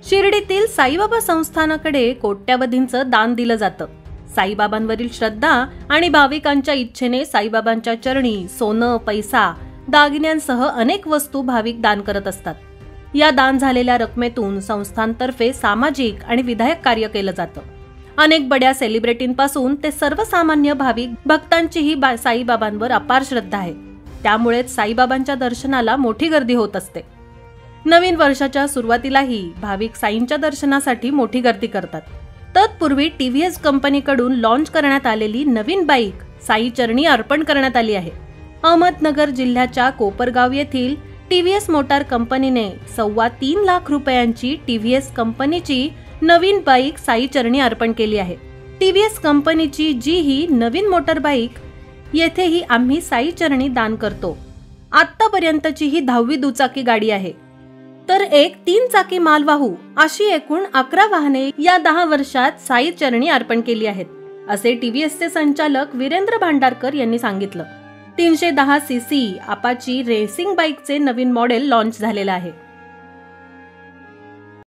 शिर्डीतील साईबाबा संस्थानाकडे कोट्यवधींचं दान दिलं जातं। साईबाबांवरील श्रद्धा आणि भाविकांच्या इच्छेने साईबाबांच्या चरणी सोनं, पैसा, दागिन्यांसह अनेक वस्तू भाविक दान करत असतात। या दान झालेल्या रकमेतून संस्थांतर्फे सामाजिक आणि विधायक कार्य केलं जातं। अनेक बड्या सेलिब्रिटींपासून ते सर्वसामान्य भाविक भक्तांचीही साईबाबांवर अपार श्रद्धा आहे। त्यामुळेच साईबाबांच्या दर्शनाला मोठी गर्दी होत असते। नवीन वर्षाच्या सुरुवातीलाही भाविक साईंच्या दर्शनासाठी मोठी गर्दी करतात। तत्पूर्वी टीव्हीएस कंपनीकडून लॉन्च करण्यात आलेली नवीन बाईक साई चरणी अर्पण करण्यात आली आहे। अहमदनगर जिल्ह्याच्या कोपरगाव येथील टीव्हीएस मोटार कंपनीने 3.25 लाख रुपयांची टीव्हीएस कंपनीची नवीन बाईक साई चरणी अर्पण केली आहे। टीव्हीएस कंपनीची जी ही नवीन मोटर बाईक येथेही आम्ही साई चरणी दान करतो। आतापर्यंतची ही 10वी दुचाकी गाडी आहे, तर एक 3 चाकी मालवाहू अशी एकूण 11 वाहने या 10 वर्षात साई चरणी अर्पण केली आहेत, असे टीव्हीएसचे संचालक वीरेंद्र भांडारकर यांनी सांगितलं। 310 सीसी अपाची रेसिंग बाईकचे नवीन मॉडेल लॉन्च झालेलं आहे।